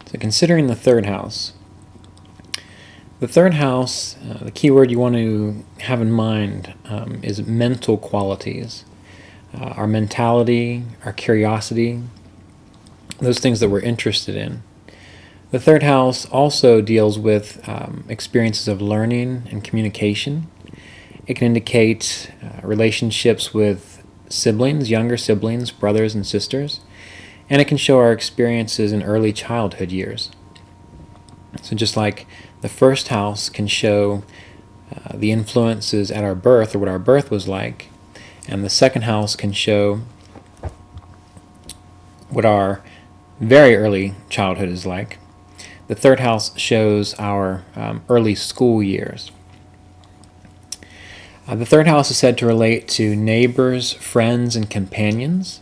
So considering the third house. The third house, the key word you want to have in mind is mental qualities. Our mentality, our curiosity, those things that we're interested in. The third house also deals with experiences of learning and communication. It can indicate relationships with siblings, younger siblings, brothers and sisters, and it can show our experiences in early childhood years. So just like the first house can show the influences at our birth, or what our birth was like, and the second house can show what our very early childhood is like. The third house shows our early school years. The third house is said to relate to neighbors, friends, and companions.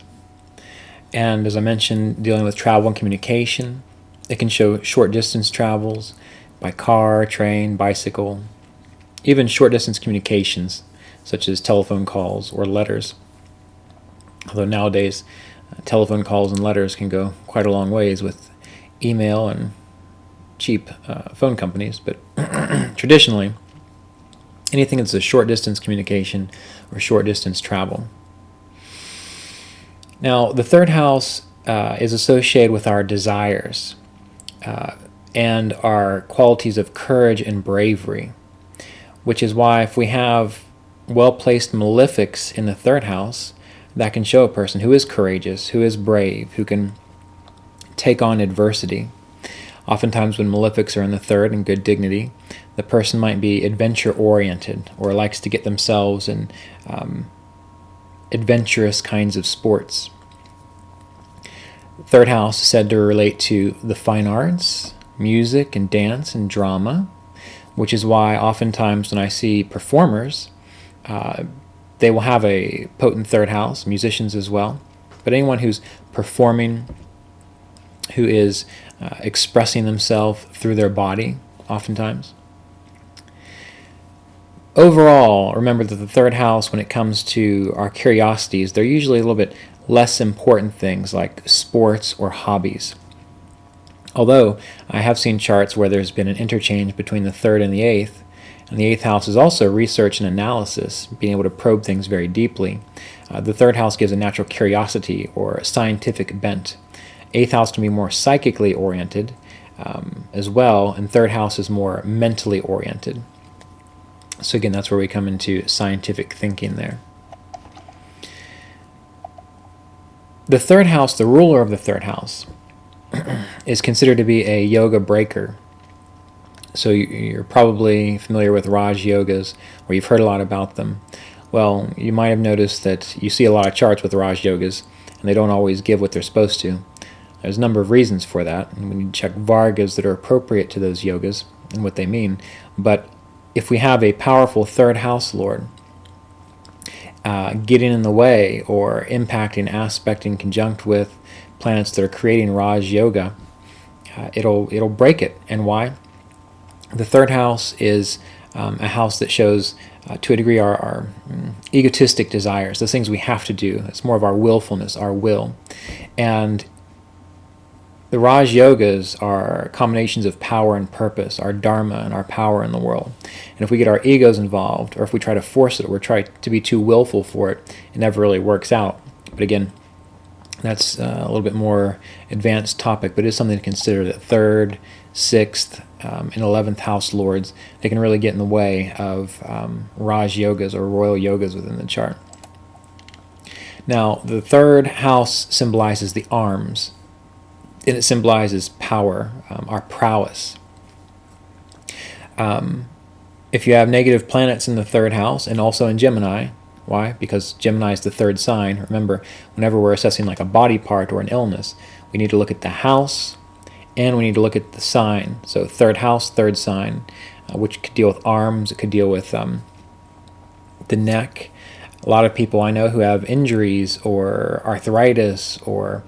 And as I mentioned, dealing with travel and communication, it can show short distance travels by car, train, bicycle, even short distance communications such as telephone calls or letters. Although nowadays telephone calls and letters can go quite a long ways with email and cheap phone companies, but traditionally anything that's a short distance communication or short distance travel. Now, the third house is associated with our desires and our qualities of courage and bravery, which is why if we have well-placed malefics in the third house, that can show a person who is courageous, who is brave, who can take on adversity. Oftentimes when malefics are in the third in good dignity, the person might be adventure-oriented or likes to get themselves in adventurous kinds of sports. Third house is said to relate to the fine arts, music and dance and drama, which is why oftentimes when I see performers, they will have a potent third house, musicians as well. But anyone who's performing, who is expressing themselves through their body, oftentimes. Overall, remember that the third house, when it comes to our curiosities, they're usually a little bit less important things like sports or hobbies. Although I have seen charts where there's been an interchange between the third and the eighth house is also research and analysis, being able to probe things very deeply. The third house gives a natural curiosity or a scientific bent. Eighth house can be more psychically oriented as well, and third house is more mentally oriented. So again, that's where we come into scientific thinking there. The third house, the ruler of the third house, is considered to be a yoga breaker. So you're probably familiar with Raj yogas, or you've heard a lot about them. Well, you might have noticed that you see a lot of charts with Raj yogas, and they don't always give what they're supposed to. There's a number of reasons for that, and we need to check vargas that are appropriate to those yogas and what they mean. But if we have a powerful third house lord getting in the way or impacting, aspecting, conjunct with planets that are creating Raj yoga, it'll break it. And why? The third house is a house that shows, to a degree, our egotistic desires, the things we have to do. It's more of our willfulness, our will. And the Raj yogas are combinations of power and purpose, our dharma and our power in the world. And if we get our egos involved, or if we try to force it, or try to be too willful for it, it never really works out. But again, that's a little bit more advanced topic, but it is something to consider that third, sixth, and 11th house lords, they can really get in the way of Raj yogas or royal yogas within the chart. Now, the third house symbolizes the arms, and it symbolizes power, our prowess. If you have negative planets in the third house and also in Gemini, why? Because Gemini is the third sign. Remember, whenever we're assessing like a body part or an illness, we need to look at the house and we need to look at the sign. So third house, third sign, which could deal with arms, it could deal with the neck. A lot of people I know who have injuries or arthritis or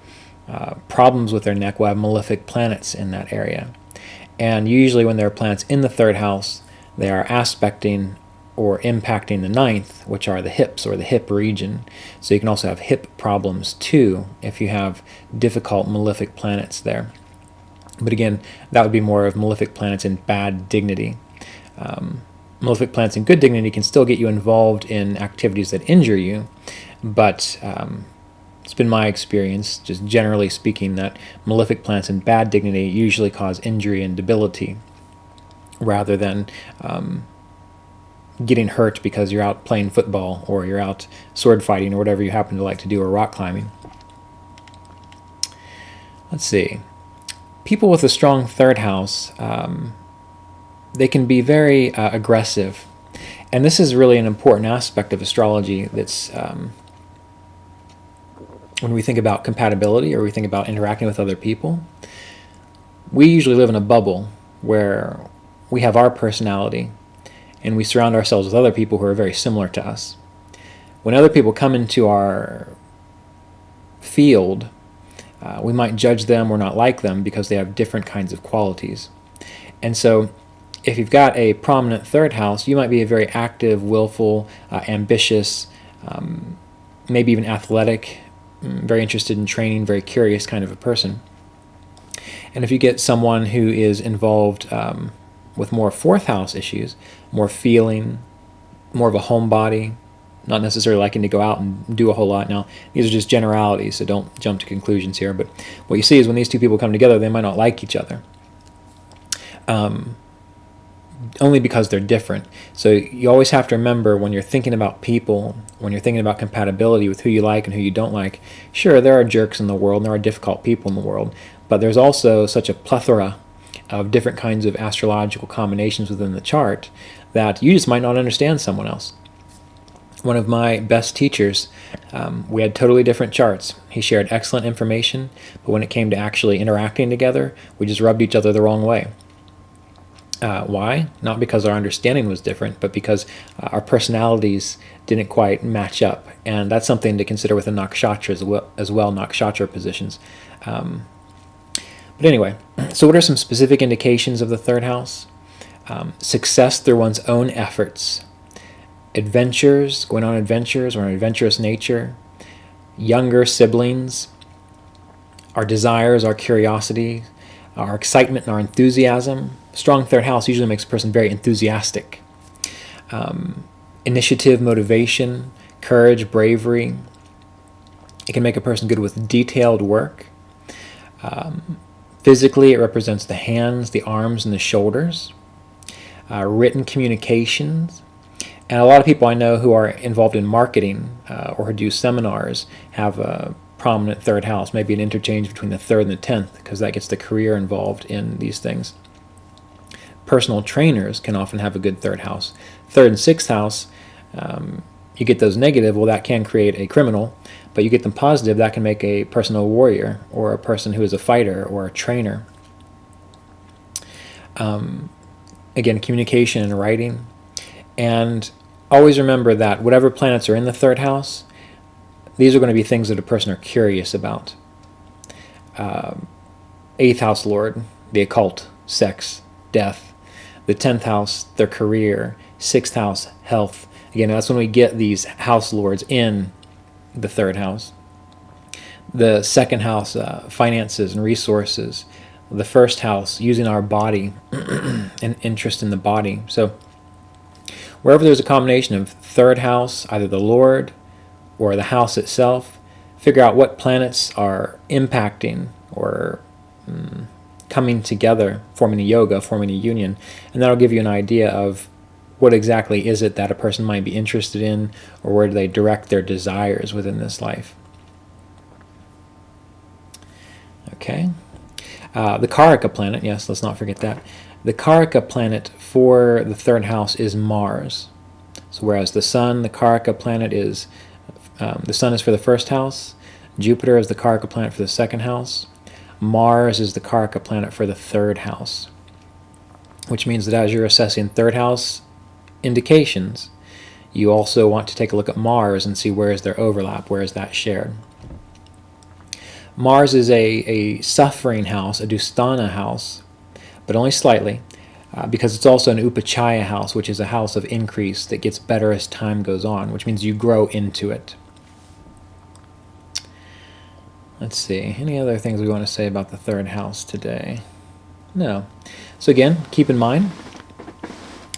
problems with their neck will have malefic planets in that area. And usually when there are planets in the third house, they are aspecting or impacting the ninth, which are the hips or the hip region. So you can also have hip problems too if you have difficult malefic planets there. But again, that would be more of malefic planets in bad dignity. Malefic planets in good dignity can still get you involved in activities that injure you, but it's been my experience, just generally speaking, that malefic planets in bad dignity usually cause injury and debility rather than getting hurt because you're out playing football or you're out sword fighting or whatever you happen to like to do, or rock climbing. Let's see. People with a strong third house, they can be very aggressive. And this is really an important aspect of astrology that's, when we think about compatibility or we think about interacting with other people, we usually live in a bubble where we have our personality and we surround ourselves with other people who are very similar to us. When other people come into our field, we might judge them or not like them because they have different kinds of qualities. And so if you've got a prominent third house, you might be a very active, willful, ambitious, maybe even athletic, very interested in training, very curious kind of a person. And if you get someone who is involved with more fourth house issues, more feeling, more of a homebody, not necessarily liking to go out and do a whole lot. Now, these are just generalities, so don't jump to conclusions here. But what you see is when these two people come together, they might not like each other. Only because they're different. So you always have to remember when you're thinking about people, when you're thinking about compatibility with who you like and who you don't like, sure, there are jerks in the world, and there are difficult people in the world, but there's also such a plethora of different kinds of astrological combinations within the chart that you just might not understand someone else. One of my best teachers, we had totally different charts. He shared excellent information, but when it came to actually interacting together, we just rubbed each other the wrong way. Why? Not because our understanding was different, but because our personalities didn't quite match up. And that's something to consider with the nakshatra as well, nakshatra positions. But anyway, so what are some specific indications of the third house? Success through one's own efforts, adventures, going on adventures or an adventurous nature, younger siblings, our desires, our curiosity, our excitement and our enthusiasm. Strong third house usually makes a person very enthusiastic. Initiative, motivation, courage, bravery. It can make a person good with detailed work. Physically, it represents the hands, the arms, and the shoulders. Written communications. And a lot of people I know who are involved in marketing or who do seminars have a prominent third house, maybe an interchange between the third and the 10th, because that gets the career involved in these things. Personal trainers can often have a good third house. Third and sixth house, you get those negative, well, that can create a criminal, but you get them positive, that can make a person a warrior or a person who is a fighter or a trainer. Again, communication and writing. And always remember that whatever planets are in the third house, these are going to be things that a person are curious about. 8th house Lord, the occult, sex, death. The 10th house, their career. 6th house, health. Again, that's when we get these house lords in the third house. The 2nd house, finances and resources. The 1st house, using our body and interest in the body. So wherever there's a combination of third house, either the Lord or the house itself, figure out what planets are impacting or coming together, forming a yoga, forming a union, and that'll give you an idea of what exactly is it that a person might be interested in, or where do they direct their desires within this life. Okay. The Karaka planet, yes, let's not forget that. The Karaka planet for the third house is Mars. So whereas the Sun, the Karaka planet is, the Sun is for the first house, Jupiter is the Karaka planet for the second house, Mars is the Karaka planet for the third house. Which means that as you're assessing third house indications, you also want to take a look at Mars and see where is their overlap, where is that shared. Mars is a suffering house, a Dusthana house, but only slightly, because it's also an Upachaya house, which is a house of increase that gets better as time goes on, which means you grow into it. Let's see, any other things we want to say about the third house today? No. So again, keep in mind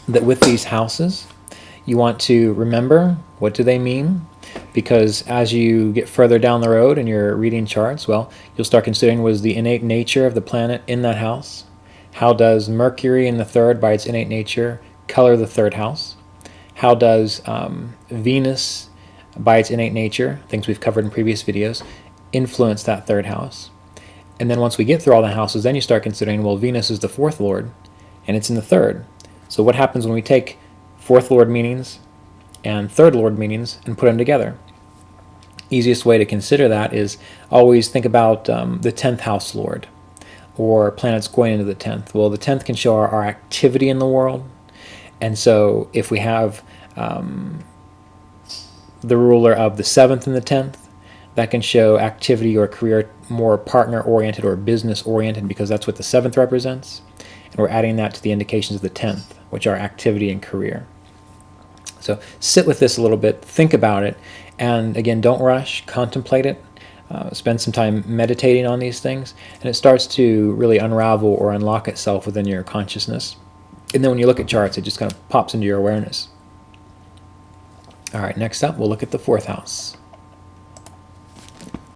that with these houses, you want to remember, what do they mean? Because as you get further down the road and you're reading charts, well, you'll start considering, was the innate nature of the planet in that house? How does Mercury in the third, by its innate nature, color the third house? How does Venus, by its innate nature, things we've covered in previous videos, influence that third house? And then once we get through all the houses, then you start considering, well, Venus is the fourth lord, and it's in the third. So what happens when we take fourth lord meanings and third lord meanings and put them together? Easiest way to consider that is always think about the 10th house lord, or planets going into the 10th. Well, the 10th can show our activity in the world. And so if we have the ruler of the 7th and the 10th, that can show activity or career more partner-oriented or business-oriented, because that's what the 7th represents. And we're adding that to the indications of the 10th, which are activity and career. So sit with this a little bit, think about it, and again, don't rush, contemplate it, spend some time meditating on these things, and it starts to really unravel or unlock itself within your consciousness. And then when you look at charts, it just kind of pops into your awareness. All right, next up, we'll look at the fourth house.